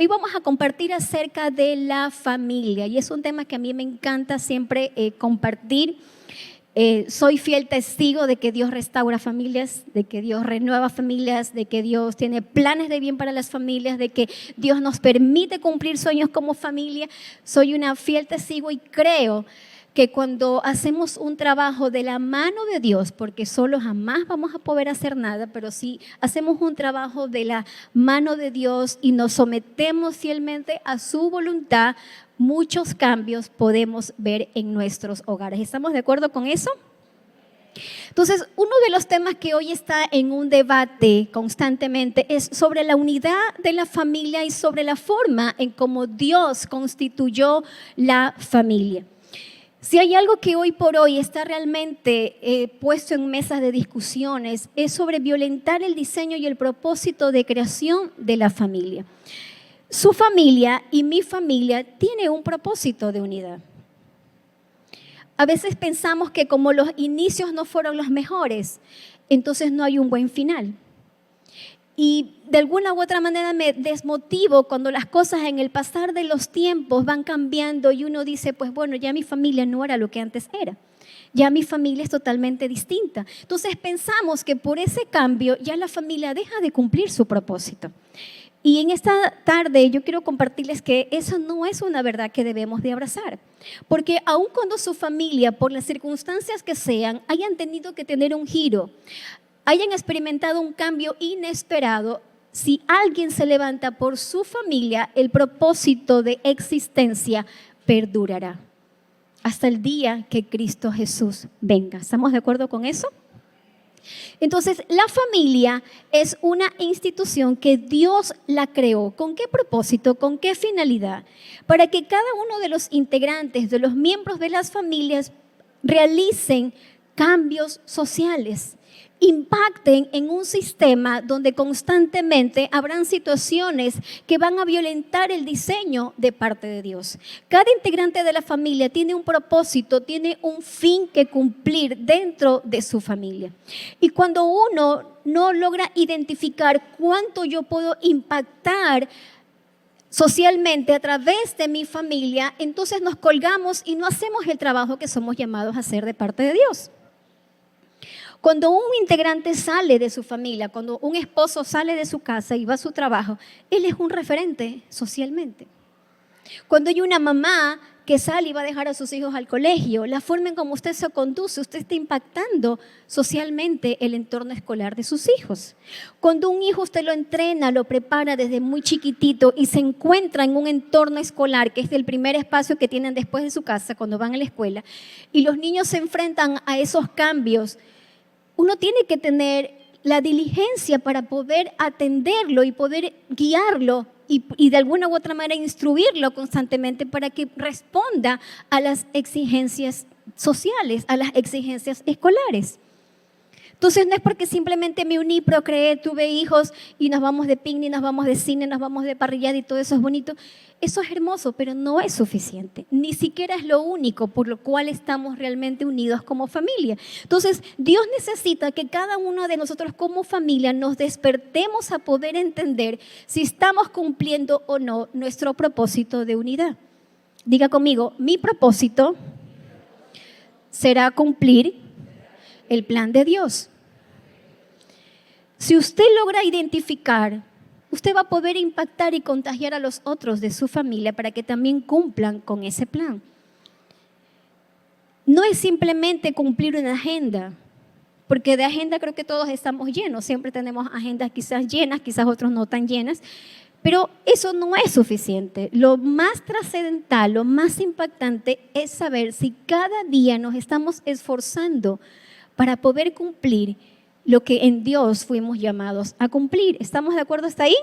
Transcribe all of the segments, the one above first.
Hoy vamos a compartir acerca de la familia y es un tema que a mí me encanta siempre compartir. Soy fiel testigo de que Dios restaura familias, de que Dios renueva familias, de que Dios tiene planes de bien para las familias, de que Dios nos permite cumplir sueños como familia. Soy una fiel testigo y creo que cuando hacemos un trabajo de la mano de Dios, porque solo jamás vamos a poder hacer nada, pero si hacemos un trabajo de la mano de Dios y nos sometemos fielmente a su voluntad, muchos cambios podemos ver en nuestros hogares. ¿Estamos de acuerdo con eso? Entonces, uno de los temas que hoy está en un debate constantemente es sobre la unidad de la familia y sobre la forma en cómo Dios constituyó la familia. Si hay algo que hoy por hoy está realmente puesto en mesas de discusiones, es sobre violentar el diseño y el propósito de creación de la familia. Su familia y mi familia tiene un propósito de unidad. A veces pensamos que como los inicios no fueron los mejores, entonces no hay un buen final. Y de alguna u otra manera me desmotivo cuando las cosas en el pasar de los tiempos van cambiando y uno dice, pues bueno, ya mi familia no era lo que antes era. Ya mi familia es totalmente distinta. Entonces pensamos que por ese cambio ya la familia deja de cumplir su propósito. Y en esta tarde yo quiero compartirles que eso no es una verdad que debemos de abrazar. Porque aun cuando su familia, por las circunstancias que sean, hayan tenido que tener un giro, hayan experimentado un cambio inesperado, si alguien se levanta por su familia, el propósito de existencia perdurará hasta el día que Cristo Jesús venga. ¿Estamos de acuerdo con eso? Entonces, la familia es una institución que Dios la creó. ¿Con qué propósito? ¿Con qué finalidad? Para que cada uno de los integrantes, de los miembros de las familias, realicen cambios sociales, impacten en un sistema donde constantemente habrán situaciones que van a violentar el diseño de parte de Dios. Cada integrante de la familia tiene un propósito, tiene un fin que cumplir dentro de su familia. Y cuando uno no logra identificar cuánto yo puedo impactar socialmente a través de mi familia, entonces nos colgamos y no hacemos el trabajo que somos llamados a hacer de parte de Dios. Cuando un integrante sale de su familia, cuando un esposo sale de su casa y va a su trabajo, él es un referente socialmente. Cuando hay una mamá que sale y va a dejar a sus hijos al colegio, la forma en cómo usted se conduce, usted está impactando socialmente el entorno escolar de sus hijos. Cuando un hijo usted lo entrena, lo prepara desde muy chiquitito y se encuentra en un entorno escolar, que es el primer espacio que tienen después de su casa cuando van a la escuela, y los niños se enfrentan a esos cambios, uno tiene que tener la diligencia para poder atenderlo y poder guiarlo y de alguna u otra manera instruirlo constantemente para que responda a las exigencias sociales, a las exigencias escolares. Entonces no es porque simplemente me uní, procreé, tuve hijos y nos vamos de picnic, nos vamos de cine, nos vamos de parrillada y todo eso es bonito. Eso es hermoso, pero no es suficiente. Ni siquiera es lo único por lo cual estamos realmente unidos como familia. Entonces Dios necesita que cada uno de nosotros como familia nos despertemos a poder entender si estamos cumpliendo o no nuestro propósito de unidad. Diga conmigo, mi propósito será cumplir el plan de Dios. Si usted logra identificar, usted va a poder impactar y contagiar a los otros de su familia para que también cumplan con ese plan. No es simplemente cumplir una agenda, porque de agenda creo que todos estamos llenos, siempre tenemos agendas quizás llenas, quizás otros no tan llenas, pero eso no es suficiente. Lo más trascendental, lo más impactante es saber si cada día nos estamos esforzando para poder cumplir lo que en Dios fuimos llamados a cumplir. ¿Estamos de acuerdo hasta ahí?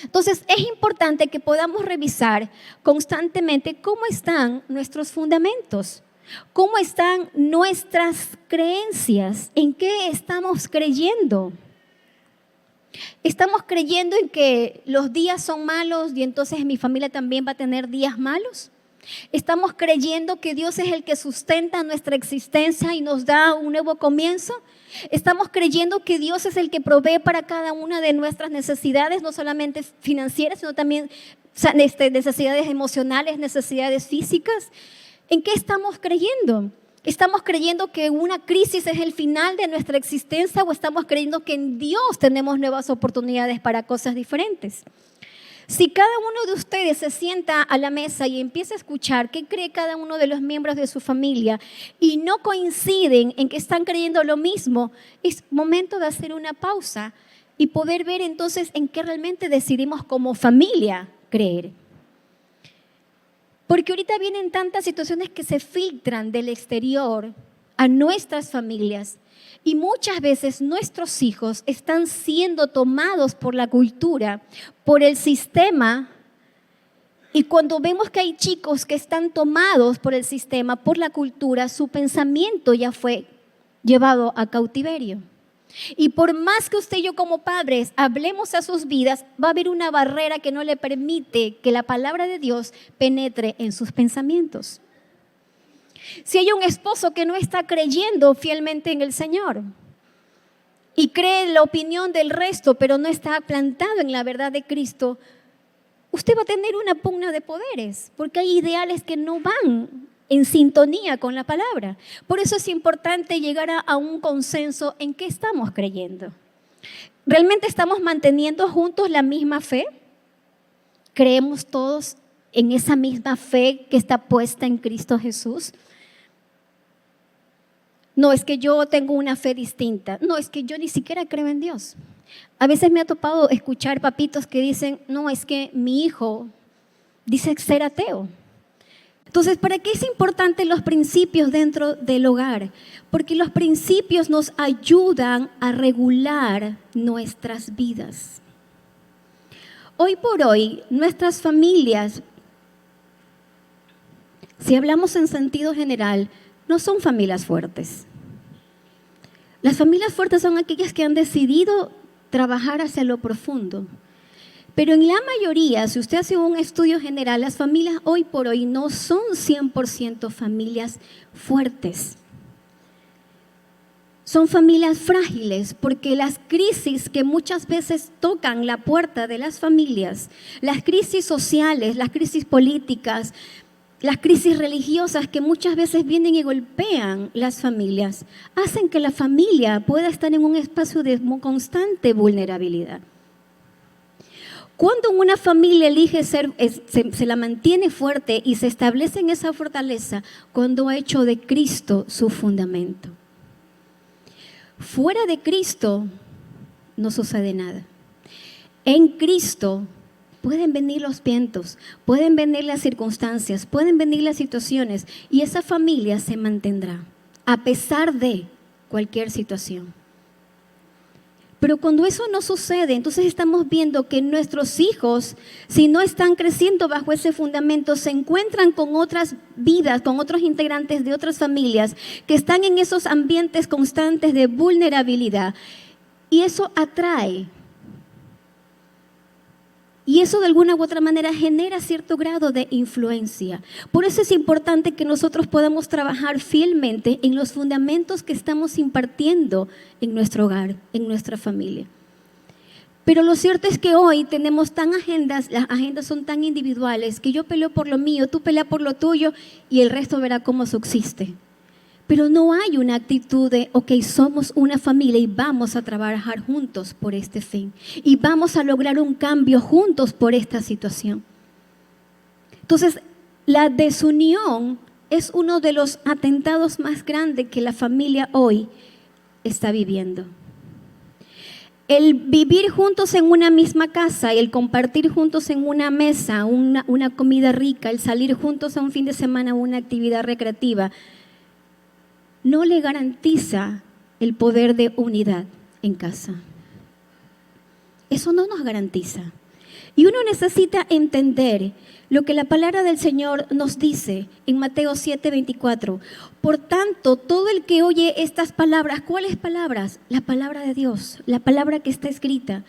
Entonces es importante que podamos revisar constantemente cómo están nuestros fundamentos, cómo están nuestras creencias, en qué estamos creyendo. ¿Estamos creyendo en que los días son malos y entonces mi familia también va a tener días malos? ¿Estamos creyendo que Dios es el que sustenta nuestra existencia y nos da un nuevo comienzo? ¿Estamos creyendo que Dios es el que provee para cada una de nuestras necesidades, no solamente financieras, sino también necesidades emocionales, necesidades físicas? ¿En qué estamos creyendo? ¿Estamos creyendo que una crisis es el final de nuestra existencia o estamos creyendo que en Dios tenemos nuevas oportunidades para cosas diferentes? Si cada uno de ustedes se sienta a la mesa y empieza a escuchar qué cree cada uno de los miembros de su familia y no coinciden en que están creyendo lo mismo, es momento de hacer una pausa y poder ver entonces en qué realmente decidimos como familia creer. Porque ahorita vienen tantas situaciones que se filtran del exterior a nuestras familias y muchas veces nuestros hijos están siendo tomados por la cultura, por el sistema, y cuando vemos que hay chicos que están tomados por el sistema, por la cultura, su pensamiento ya fue llevado a cautiverio. Y por más que usted y yo como padres hablemos a sus vidas, va a haber una barrera que no le permite que la palabra de Dios penetre en sus pensamientos. Si hay un esposo que no está creyendo fielmente en el Señor y cree en la opinión del resto, pero no está plantado en la verdad de Cristo, usted va a tener una pugna de poderes, porque hay ideales que no van en sintonía con la palabra. Por eso es importante llegar a un consenso en qué estamos creyendo. ¿Realmente estamos manteniendo juntos la misma fe? ¿Creemos todos en esa misma fe que está puesta en Cristo Jesús? No, es que yo tengo una fe distinta. No, es que yo ni siquiera creo en Dios. A veces me ha topado escuchar papitos que dicen, no, es que mi hijo dice ser ateo. Entonces, ¿para qué es importante los principios dentro del hogar? Porque los principios nos ayudan a regular nuestras vidas. Hoy por hoy, nuestras familias, si hablamos en sentido general, no son familias fuertes. Las familias fuertes son aquellas que han decidido trabajar hacia lo profundo. Pero en la mayoría, si usted hace un estudio general, las familias hoy por hoy no son 100% familias fuertes. Son familias frágiles porque las crisis que muchas veces tocan la puerta de las familias, las crisis sociales, las crisis políticas, las crisis religiosas que muchas veces vienen y golpean las familias, hacen que la familia pueda estar en un espacio de constante vulnerabilidad. Cuando una familia elige se la mantiene fuerte y se establece en esa fortaleza, cuando ha hecho de Cristo su fundamento. Fuera de Cristo no sucede nada. En Cristo pueden venir los vientos, pueden venir las circunstancias, pueden venir las situaciones y esa familia se mantendrá a pesar de cualquier situación. Pero cuando eso no sucede, entonces estamos viendo que nuestros hijos, si no están creciendo bajo ese fundamento, se encuentran con otras vidas, con otros integrantes de otras familias que están en esos ambientes constantes de vulnerabilidad. Y eso atrae. Y eso de alguna u otra manera genera cierto grado de influencia. Por eso es importante que nosotros podamos trabajar fielmente en los fundamentos que estamos impartiendo en nuestro hogar, en nuestra familia. Pero lo cierto es que hoy tenemos las agendas son tan individuales, que yo peleo por lo mío, tú peleas por lo tuyo y el resto verá cómo subsiste. Pero no hay una actitud de, ok, somos una familia y vamos a trabajar juntos por este fin. Y vamos a lograr un cambio juntos por esta situación. Entonces, la desunión es uno de los atentados más grandes que la familia hoy está viviendo. El vivir juntos en una misma casa, el compartir juntos en una mesa, una comida rica, el salir juntos a un fin de semana a una actividad recreativa, no le garantiza el poder de unidad en casa. Eso no nos garantiza. Y uno necesita entender lo que la palabra del Señor nos dice en Mateo 7:24. Por tanto, todo el que oye estas palabras, ¿cuáles palabras? La palabra de Dios, la palabra que está escrita,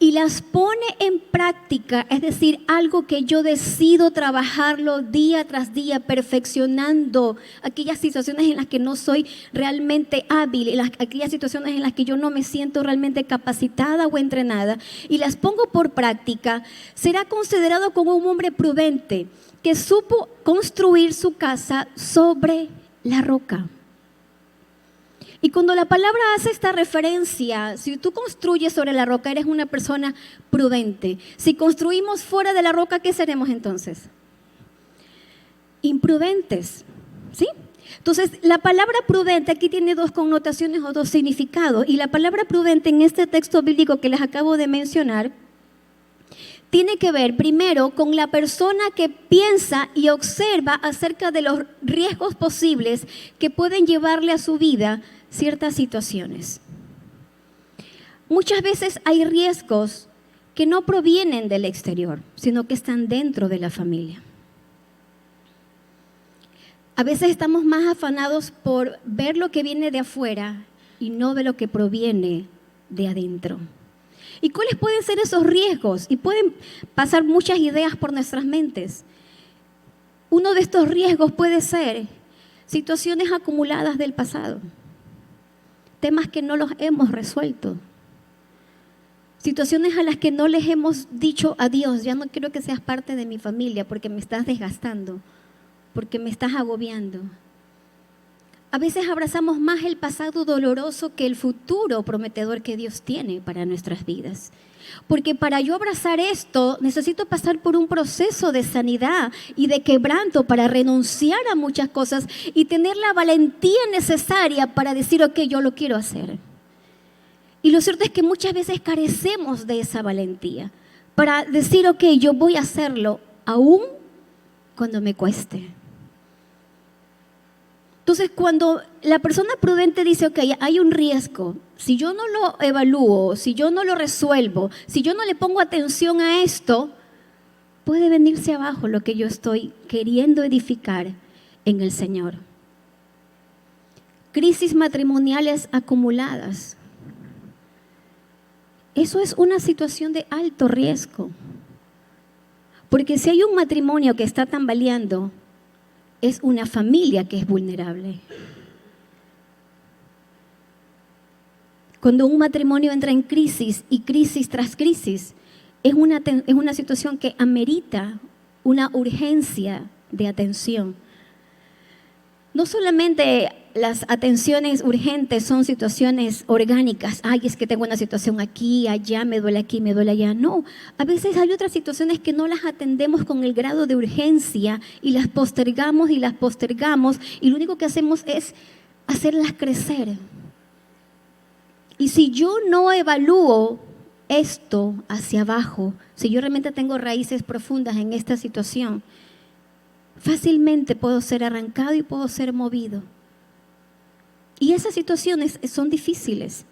y las pone en práctica, es decir, algo que yo decido trabajarlo día tras día, perfeccionando aquellas situaciones en las que no soy realmente hábil, aquellas situaciones en las que yo no me siento realmente capacitada o entrenada, y las pongo por práctica, será considerado como un hombre prudente que supo construir su casa sobre la roca. Y cuando la palabra hace esta referencia, si tú construyes sobre la roca, eres una persona prudente. Si construimos fuera de la roca, ¿qué seremos entonces? Imprudentes, ¿sí? Entonces, la palabra prudente aquí tiene dos connotaciones o dos significados. Y la palabra prudente en este texto bíblico que les acabo de mencionar, tiene que ver primero con la persona que piensa y observa acerca de los riesgos posibles que pueden llevarle a su vida ciertas situaciones. Muchas veces hay riesgos que no provienen del exterior, sino que están dentro de la familia. A veces estamos más afanados por ver lo que viene de afuera y no de lo que proviene de adentro. ¿Y cuáles pueden ser esos riesgos? Y pueden pasar muchas ideas por nuestras mentes. Uno de estos riesgos puede ser situaciones acumuladas del pasado, temas que no los hemos resuelto, situaciones a las que no les hemos dicho adiós, ya no quiero que seas parte de mi familia porque me estás desgastando, porque me estás agobiando. A veces abrazamos más el pasado doloroso que el futuro prometedor que Dios tiene para nuestras vidas. Porque para yo abrazar esto, necesito pasar por un proceso de sanidad y de quebranto para renunciar a muchas cosas y tener la valentía necesaria para decir, ok, yo lo quiero hacer. Y lo cierto es que muchas veces carecemos de esa valentía para decir, ok, yo voy a hacerlo aún cuando me cueste. Entonces, cuando la persona prudente dice, ok, hay un riesgo, si yo no lo evalúo, si yo no lo resuelvo, si yo no le pongo atención a esto, puede venirse abajo lo que yo estoy queriendo edificar en el Señor. Crisis matrimoniales acumuladas. Eso es una situación de alto riesgo. Porque si hay un matrimonio que está tambaleando, es una familia que es vulnerable. Cuando un matrimonio entra en crisis y crisis tras crisis, es una situación que amerita una urgencia de atención. No solamente las atenciones urgentes son situaciones orgánicas. Ay, es que tengo una situación aquí, allá, me duele aquí, me duele allá. No, a veces hay otras situaciones que no las atendemos con el grado de urgencia y las postergamos y lo único que hacemos es hacerlas crecer. Y si yo no evalúo esto hacia abajo, si yo realmente tengo raíces profundas en esta situación, fácilmente puedo ser arrancado y puedo ser movido. Y esas situaciones son difíciles.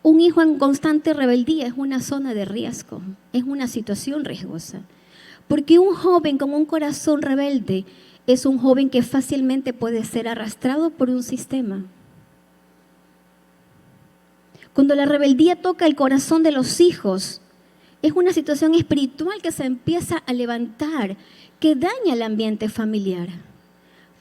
Un hijo en constante rebeldía es una zona de riesgo, es una situación riesgosa. Porque un joven con un corazón rebelde es un joven que fácilmente puede ser arrastrado por un sistema. Cuando la rebeldía toca el corazón de los hijos, es una situación espiritual que se empieza a levantar, que daña el ambiente familiar.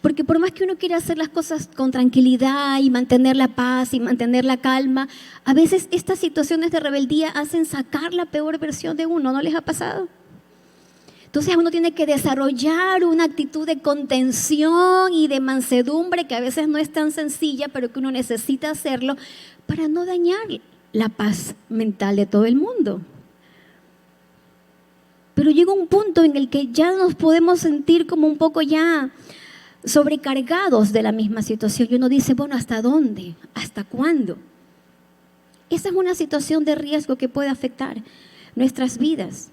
Porque por más que uno quiera hacer las cosas con tranquilidad y mantener la paz y mantener la calma, a veces estas situaciones de rebeldía hacen sacar la peor versión de uno. ¿No les ha pasado? Entonces uno tiene que desarrollar una actitud de contención y de mansedumbre que a veces no es tan sencilla, pero que uno necesita hacerlo para no dañar la paz mental de todo el mundo. Pero llega un punto en el que ya nos podemos sentir como un poco ya sobrecargados de la misma situación. Y uno dice, bueno, ¿hasta dónde? ¿Hasta cuándo? Esa es una situación de riesgo que puede afectar nuestras vidas.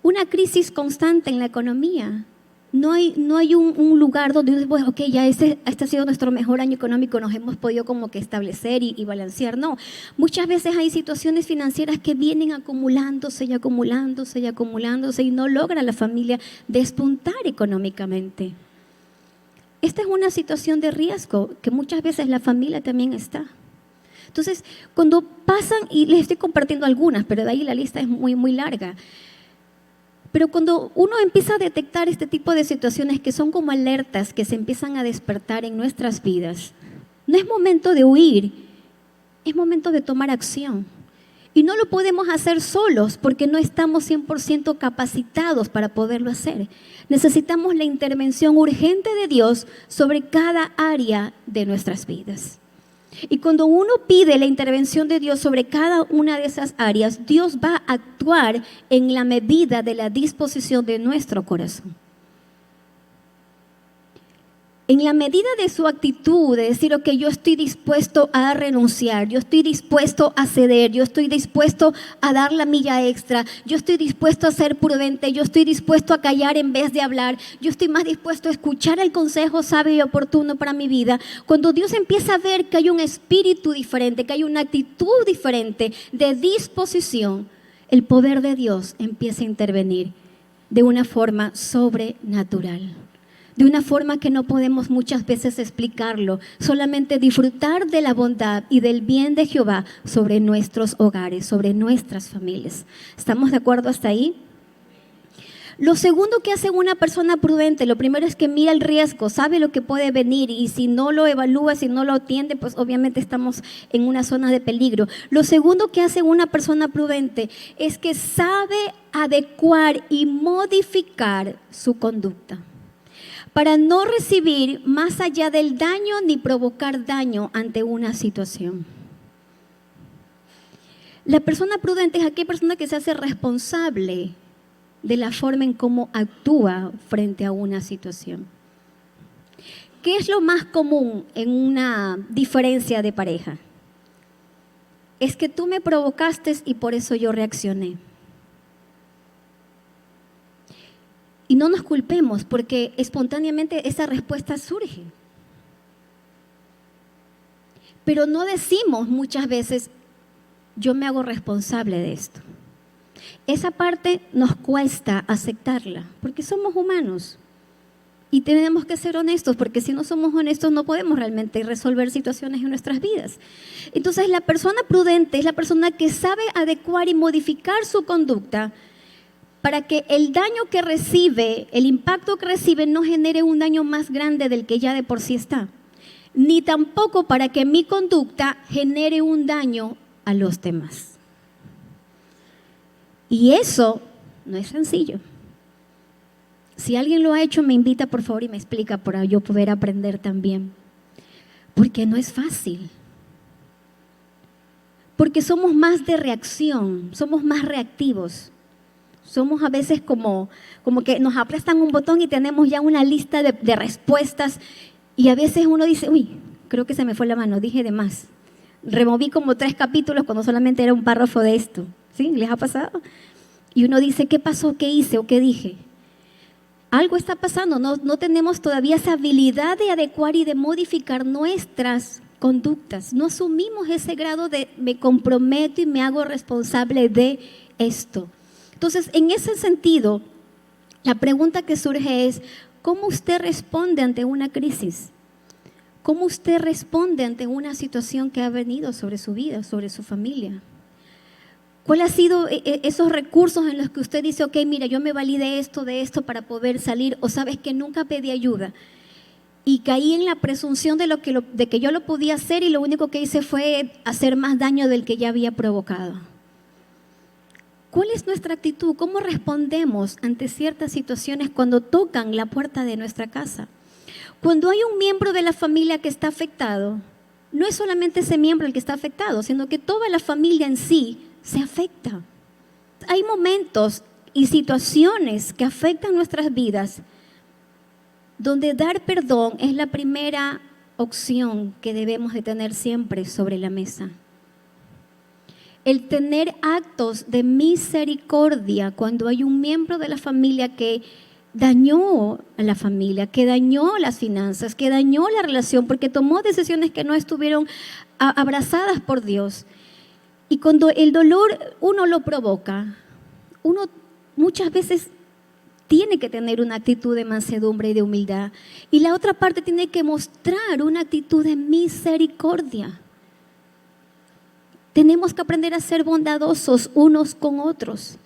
Una crisis constante en la economía. No hay un lugar donde uno dice, bueno, ok, ya este ha sido nuestro mejor año económico, nos hemos podido como que establecer y balancear. No, muchas veces hay situaciones financieras que vienen acumulándose y acumulándose y acumulándose y no logra la familia despuntar económicamente. Esta es una situación de riesgo que muchas veces la familia también está. Entonces, cuando pasan, y les estoy compartiendo algunas, pero de ahí la lista es muy, muy larga. Pero cuando uno empieza a detectar este tipo de situaciones que son como alertas que se empiezan a despertar en nuestras vidas, no es momento de huir, es momento de tomar acción. Y no lo podemos hacer solos porque no estamos 100% capacitados para poderlo hacer. Necesitamos la intervención urgente de Dios sobre cada área de nuestras vidas. Y cuando uno pide la intervención de Dios sobre cada una de esas áreas, Dios va a actuar en la medida de la disposición de nuestro corazón. En la medida de su actitud, de decir, ok, yo estoy dispuesto a renunciar, yo estoy dispuesto a ceder, yo estoy dispuesto a dar la milla extra, yo estoy dispuesto a ser prudente, yo estoy dispuesto a callar en vez de hablar, yo estoy más dispuesto a escuchar el consejo sabio y oportuno para mi vida. Cuando Dios empieza a ver que hay un espíritu diferente, que hay una actitud diferente de disposición, el poder de Dios empieza a intervenir de una forma sobrenatural. De una forma que no podemos muchas veces explicarlo, solamente disfrutar de la bondad y del bien de Jehová sobre nuestros hogares, sobre nuestras familias. ¿Estamos de acuerdo hasta ahí? Lo segundo que hace una persona prudente, lo primero es que mira el riesgo, sabe lo que puede venir y si no lo evalúa, si no lo atiende, pues obviamente estamos en una zona de peligro. Lo segundo que hace una persona prudente es que sabe adecuar y modificar su conducta, para no recibir más allá del daño ni provocar daño ante una situación. La persona prudente es aquella persona que se hace responsable de la forma en cómo actúa frente a una situación. ¿Qué es lo más común en una diferencia de pareja? Es que tú me provocaste y por eso yo reaccioné. Y no nos culpemos porque espontáneamente esa respuesta surge. Pero no decimos muchas veces, yo me hago responsable de esto. Esa parte nos cuesta aceptarla porque somos humanos. Y tenemos que ser honestos porque si no somos honestos no podemos realmente resolver situaciones en nuestras vidas. Entonces la persona prudente es la persona que sabe adecuar y modificar su conducta para que el daño que recibe, el impacto que recibe no genere un daño más grande del que ya de por sí está. Ni tampoco para que mi conducta genere un daño a los demás. Y eso no es sencillo. Si alguien lo ha hecho, me invita por favor y me explica para yo poder aprender también. Porque no es fácil. Porque somos más de reacción, somos más reactivos. Somos a veces como que nos aprestan un botón y tenemos ya una lista de respuestas y a veces uno dice, uy, creo que se me fue la mano, dije de más. Removí como 3 capítulos cuando solamente era un párrafo de esto. ¿Sí? ¿Les ha pasado? Y uno dice, ¿qué pasó? ¿Qué hice o qué dije? Algo está pasando, no tenemos todavía esa habilidad de adecuar y de modificar nuestras conductas. No asumimos ese grado de me comprometo y me hago responsable de esto. Entonces, en ese sentido, la pregunta que surge es, ¿cómo usted responde ante una crisis? ¿Cómo usted responde ante una situación que ha venido sobre su vida, sobre su familia? ¿Cuáles han sido esos recursos en los que usted dice, ok, mira, yo me valí de esto para poder salir, o sabes que nunca pedí ayuda? Y caí en la presunción de que yo lo podía hacer y lo único que hice fue hacer más daño del que ya había provocado. ¿Cuál es nuestra actitud? ¿Cómo respondemos ante ciertas situaciones cuando tocan la puerta de nuestra casa? Cuando hay un miembro de la familia que está afectado, no es solamente ese miembro el que está afectado, sino que toda la familia en sí se afecta. Hay momentos y situaciones que afectan nuestras vidas donde dar perdón es la primera opción que debemos de tener siempre sobre la mesa. El tener actos de misericordia cuando hay un miembro de la familia que dañó a la familia, que dañó las finanzas, que dañó la relación porque tomó decisiones que no estuvieron abrazadas por Dios. Y cuando el dolor uno lo provoca, uno muchas veces tiene que tener una actitud de mansedumbre y de humildad. Y la otra parte tiene que mostrar una actitud de misericordia. Tenemos que aprender a ser bondadosos unos con otros.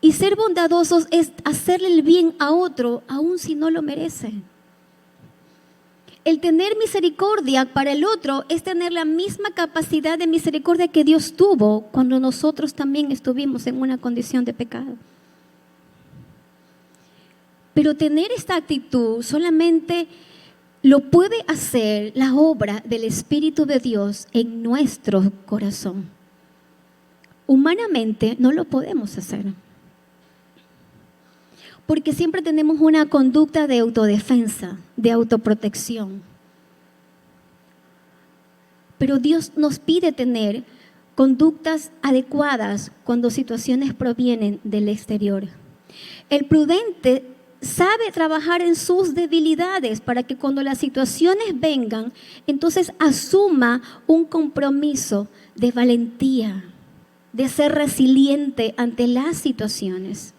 Y ser bondadosos es hacerle el bien a otro, aun si no lo merece. El tener misericordia para el otro es tener la misma capacidad de misericordia que Dios tuvo cuando nosotros también estuvimos en una condición de pecado. Pero tener esta actitud solamente lo puede hacer la obra del Espíritu de Dios en nuestro corazón. Humanamente no lo podemos hacer. Porque siempre tenemos una conducta de autodefensa, de autoprotección. Pero Dios nos pide tener conductas adecuadas cuando situaciones provienen del exterior. El prudente sabe trabajar en sus debilidades para que cuando las situaciones vengan, entonces asuma un compromiso de valentía, de ser resiliente ante las situaciones.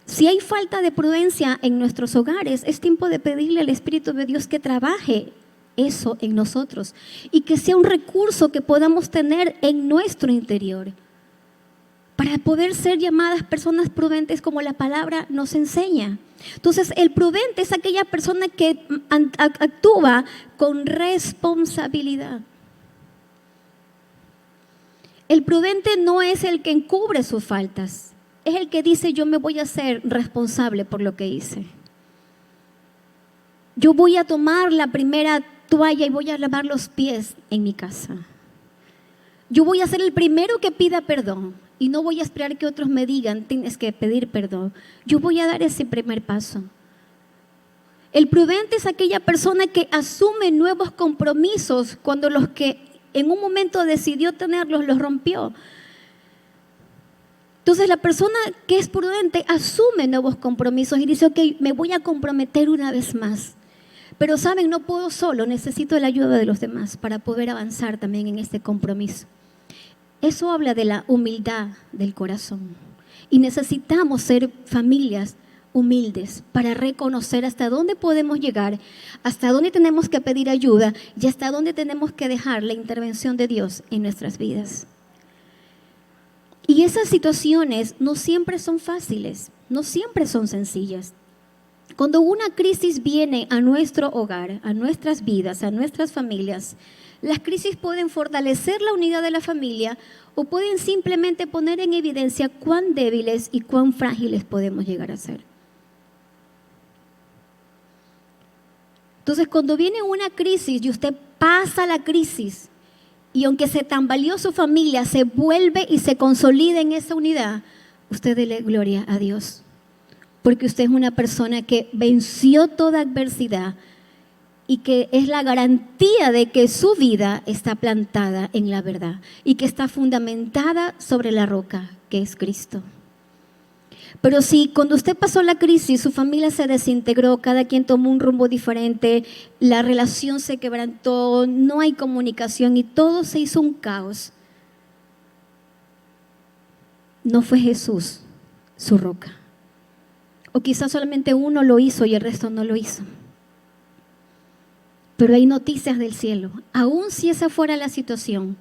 Si hay falta de prudencia en nuestros hogares, es tiempo de pedirle al Espíritu de Dios que trabaje eso en nosotros y que sea un recurso que podamos tener en nuestro interior para poder ser llamadas personas prudentes como la palabra nos enseña. Entonces, el prudente es aquella persona que actúa con responsabilidad. El prudente no es el que encubre sus faltas. Es el que dice, yo me voy a hacer responsable por lo que hice. Yo voy a tomar la primera toalla y voy a lavar los pies en mi casa. Yo voy a ser el primero que pida perdón y no voy a esperar que otros me digan, tienes que pedir perdón. Yo voy a dar ese primer paso. El prudente es aquella persona que asume nuevos compromisos cuando los que en un momento decidió tenerlos los rompió. Entonces la persona que es prudente asume nuevos compromisos y dice, ok, me voy a comprometer una vez más. Pero saben, no puedo solo, necesito la ayuda de los demás para poder avanzar también en este compromiso. Eso habla de la humildad del corazón. Y necesitamos ser familias humildes para reconocer hasta dónde podemos llegar, hasta dónde tenemos que pedir ayuda y hasta dónde tenemos que dejar la intervención de Dios en nuestras vidas. Y esas situaciones no siempre son fáciles, no siempre son sencillas. Cuando una crisis viene a nuestro hogar, a nuestras vidas, a nuestras familias, las crisis pueden fortalecer la unidad de la familia o pueden simplemente poner en evidencia cuán débiles y cuán frágiles podemos llegar a ser. Entonces, cuando viene una crisis y usted pasa la crisis, y aunque se tambaleó su familia, se vuelve y se consolida en esa unidad, usted dele gloria a Dios. Porque usted es una persona que venció toda adversidad y que es la garantía de que su vida está plantada en la verdad y que está fundamentada sobre la roca que es Cristo. Pero si cuando usted pasó la crisis, su familia se desintegró, cada quien tomó un rumbo diferente, la relación se quebrantó, no hay comunicación y todo se hizo un caos, no fue Jesús su roca. O quizás solamente uno lo hizo y el resto no lo hizo. Pero hay noticias del cielo. Aun si esa fuera la situación,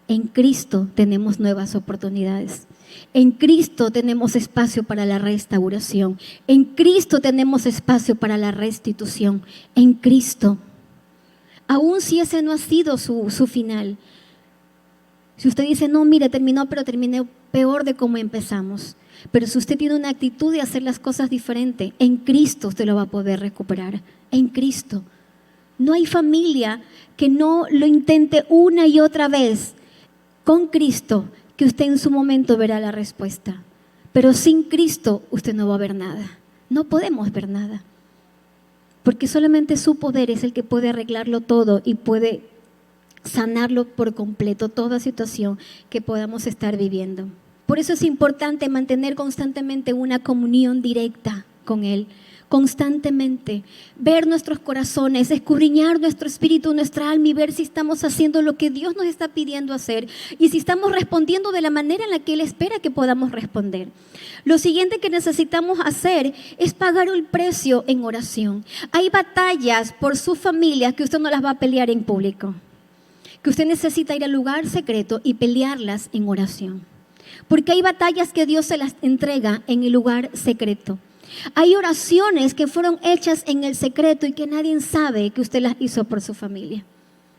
en Cristo tenemos nuevas oportunidades. En Cristo tenemos espacio para la restauración. En Cristo tenemos espacio para la restitución. En Cristo. Aun si ese no ha sido su final. Si usted dice, no, mire, terminó, pero terminé peor de cómo empezamos. Pero si usted tiene una actitud de hacer las cosas diferente, en Cristo usted lo va a poder recuperar. En Cristo. No hay familia que no lo intente una y otra vez con Cristo, que usted en su momento verá la respuesta. Pero sin Cristo usted no va a ver nada. No podemos ver nada. Porque solamente su poder es el que puede arreglarlo todo y puede sanarlo por completo, toda situación que podamos estar viviendo. Por eso es importante mantener constantemente una comunión directa con Él. Constantemente, ver nuestros corazones, escudriñar nuestro espíritu, nuestra alma y ver si estamos haciendo lo que Dios nos está pidiendo hacer y si estamos respondiendo de la manera en la que Él espera que podamos responder. Lo siguiente que necesitamos hacer es pagar el precio en oración. Hay batallas por su familia que usted no las va a pelear en público. que usted necesita ir al lugar secreto y pelearlas en oración. Porque hay batallas que Dios se las entrega en el lugar secreto. Hay oraciones que fueron hechas en el secreto y que nadie sabe que usted las hizo por su familia.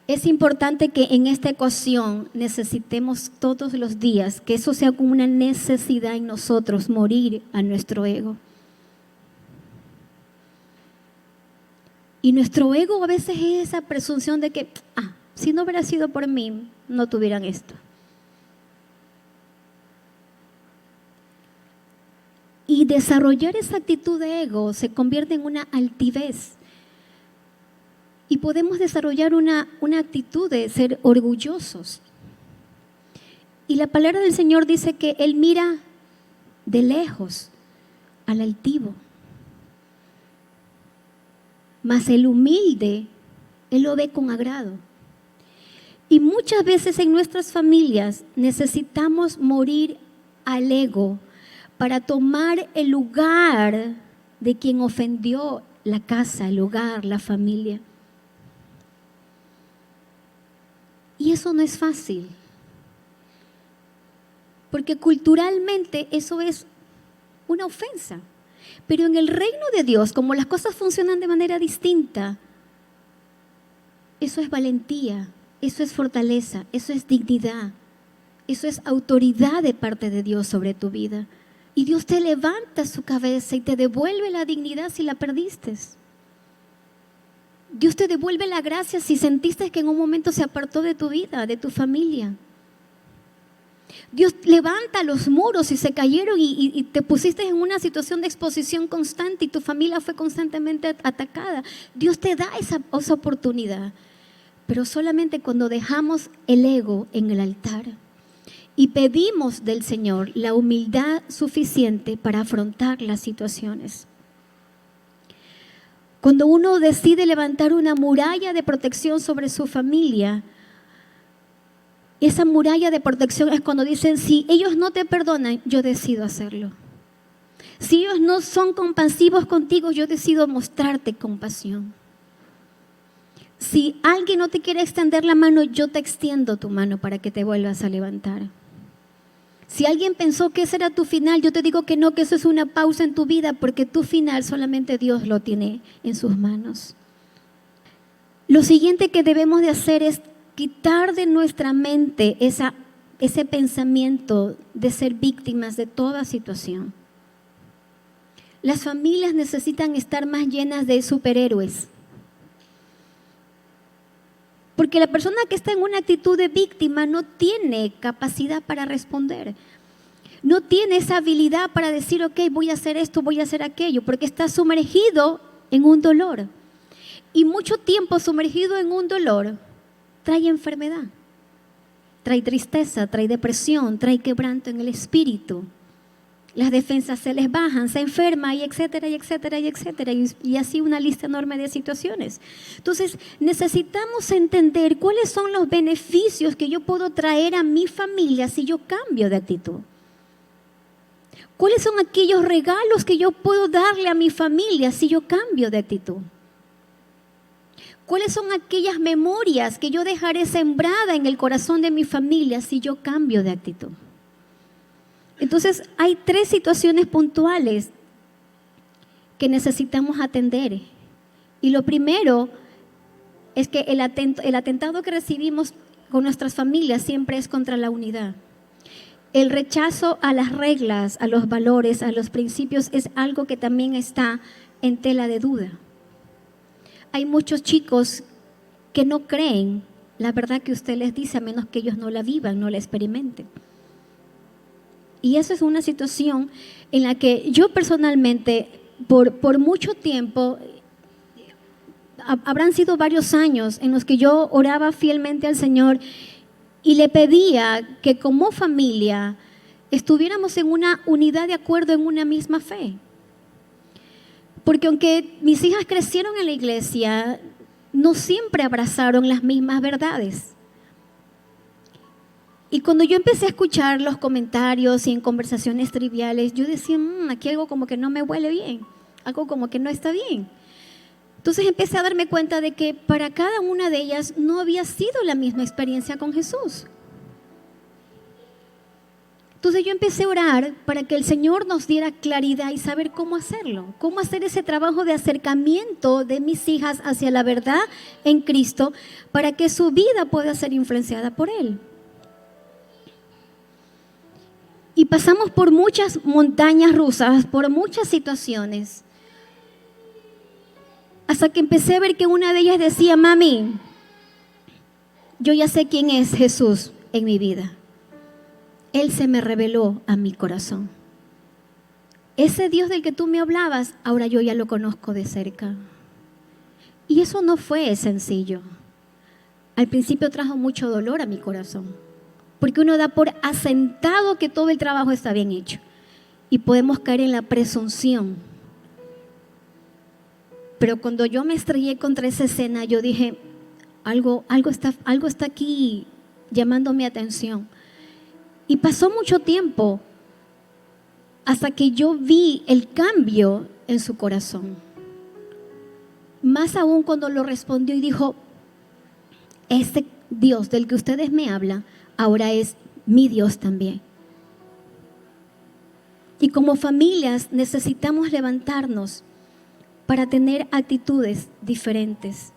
Es importante que en esta ecuación necesitemos todos los días, que eso sea como una necesidad en nosotros, morir a nuestro ego. Y nuestro ego a veces es esa presunción de que, si no hubiera sido por mí, no tuvieran esto. Y desarrollar esa actitud de ego se convierte en una altivez. Y podemos desarrollar una actitud de ser orgullosos. Y la palabra del Señor dice que Él mira de lejos al altivo. Mas el humilde, Él lo ve con agrado. Y muchas veces en nuestras familias necesitamos morir al ego para tomar el lugar de quien ofendió la casa, el hogar, la familia. Y eso no es fácil. Porque culturalmente eso es una ofensa. Pero en el reino de Dios, como las cosas funcionan de manera distinta, eso es valentía, eso es fortaleza, eso es dignidad, eso es autoridad de parte de Dios sobre tu vida. Y Dios te levanta su cabeza y te devuelve la dignidad si la perdiste. Dios te devuelve la gracia si sentiste que en un momento se apartó de tu vida, de tu familia. Dios levanta los muros y se cayeron y te pusiste en una situación de exposición constante y tu familia fue constantemente atacada. Dios te da esa oportunidad, pero solamente cuando dejamos el ego en el altar y pedimos del Señor la humildad suficiente para afrontar las situaciones. Cuando uno decide levantar una muralla de protección sobre su familia, esa muralla de protección es cuando dicen, si ellos no te perdonan, yo decido hacerlo. Si ellos no son compasivos contigo, yo decido mostrarte compasión. Si alguien no te quiere extender la mano, yo te extiendo tu mano para que te vuelvas a levantar. Si alguien pensó que ese era tu final, yo te digo que no, que eso es una pausa en tu vida, porque tu final solamente Dios lo tiene en sus manos. Lo siguiente que debemos de hacer es quitar de nuestra mente ese pensamiento de ser víctimas de toda situación. Las familias necesitan estar más llenas de superhéroes. Porque la persona que está en una actitud de víctima no tiene capacidad para responder. No tiene esa habilidad para decir, ok, voy a hacer esto, voy a hacer aquello, porque está sumergido en un dolor. Y mucho tiempo sumergido en un dolor trae enfermedad, trae tristeza, trae depresión, trae quebranto en el espíritu. Las defensas se les bajan, se enferma y etcétera, y etcétera, y etcétera. Y así una lista enorme de situaciones. Entonces necesitamos entender cuáles son los beneficios que yo puedo traer a mi familia si yo cambio de actitud. ¿Cuáles son aquellos regalos que yo puedo darle a mi familia si yo cambio de actitud? ¿Cuáles son aquellas memorias que yo dejaré sembrada en el corazón de mi familia si yo cambio de actitud? Entonces, hay 3 situaciones puntuales que necesitamos atender. Y lo primero es que el atentado que recibimos con nuestras familias siempre es contra la unidad. El rechazo a las reglas, a los valores, a los principios es algo que también está en tela de duda. Hay muchos chicos que no creen la verdad que usted les dice a menos que ellos no la vivan, no la experimenten. Y esa es una situación en la que yo personalmente, por mucho tiempo, habrán sido varios años en los que yo oraba fielmente al Señor y le pedía que como familia estuviéramos en una unidad de acuerdo en una misma fe. Porque aunque mis hijas crecieron en la iglesia, no siempre abrazaron las mismas verdades. Y cuando yo empecé a escuchar los comentarios y en conversaciones triviales, yo decía, aquí algo como que no me huele bien, algo como que no está bien. Entonces empecé a darme cuenta de que para cada una de ellas no había sido la misma experiencia con Jesús. Entonces yo empecé a orar para que el Señor nos diera claridad y saber cómo hacerlo, cómo hacer ese trabajo de acercamiento de mis hijas hacia la verdad en Cristo para que su vida pueda ser influenciada por Él. Y pasamos por muchas montañas rusas, por muchas situaciones, hasta que empecé a ver que una de ellas decía: mami, yo ya sé quién es Jesús en mi vida. Él se me reveló a mi corazón. Ese Dios del que tú me hablabas, ahora yo ya lo conozco de cerca. Y eso no fue sencillo. Al principio trajo mucho dolor a mi corazón, porque uno da por asentado que todo el trabajo está bien hecho y podemos caer en la presunción. Pero cuando yo me estrellé contra esa escena, yo dije, algo está aquí llamando mi atención. Y pasó mucho tiempo hasta que yo vi el cambio en su corazón. Más aún cuando lo respondió y dijo: este Dios del que ustedes me hablan, ahora es mi Dios también. Y como familias necesitamos levantarnos para tener actitudes diferentes.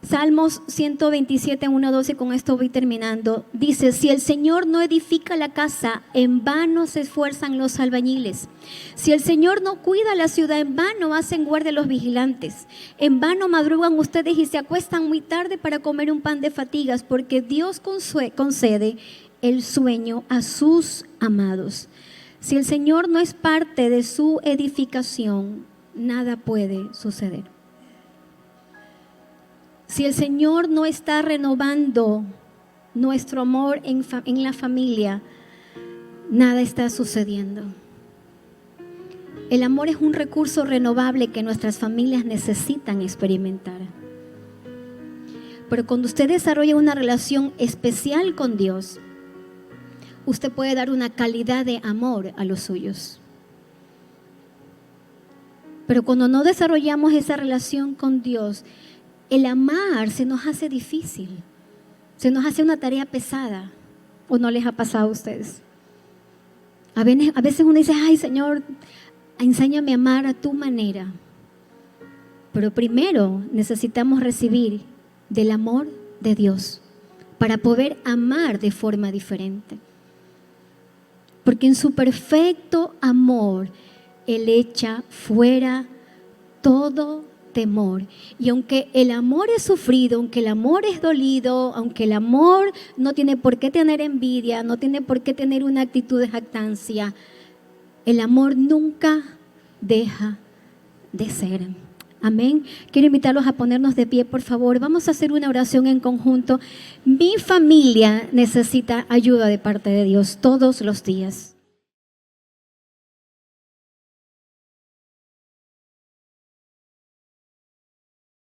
Salmos 127, 1, 12, con esto voy terminando. Dice: si el Señor no edifica la casa, en vano se esfuerzan los albañiles. Si el Señor no cuida la ciudad, en vano hacen guardia los vigilantes. En vano madrugan ustedes y se acuestan muy tarde para comer un pan de fatigas, porque Dios concede el sueño a sus amados. Si el Señor no es parte de su edificación, nada puede suceder. Si el Señor no está renovando nuestro amor en la familia, nada está sucediendo. El amor es un recurso renovable que nuestras familias necesitan experimentar. Pero cuando usted desarrolla una relación especial con Dios, usted puede dar una calidad de amor a los suyos. Pero cuando no desarrollamos esa relación con Dios, el amar se nos hace difícil, se nos hace una tarea pesada. ¿O no les ha pasado a ustedes? A veces uno dice: ay, Señor, enséñame a amar a tu manera. Pero primero necesitamos recibir del amor de Dios para poder amar de forma diferente. Porque en su perfecto amor, Él echa fuera todo temor. Y aunque el amor es sufrido, aunque el amor es dolido, aunque el amor no tiene por qué tener envidia, no tiene por qué tener una actitud de jactancia, el amor nunca deja de ser. Amén. Quiero invitarlos a ponernos de pie, por favor. Vamos a hacer una oración en conjunto. Mi familia necesita ayuda de parte de Dios todos los días.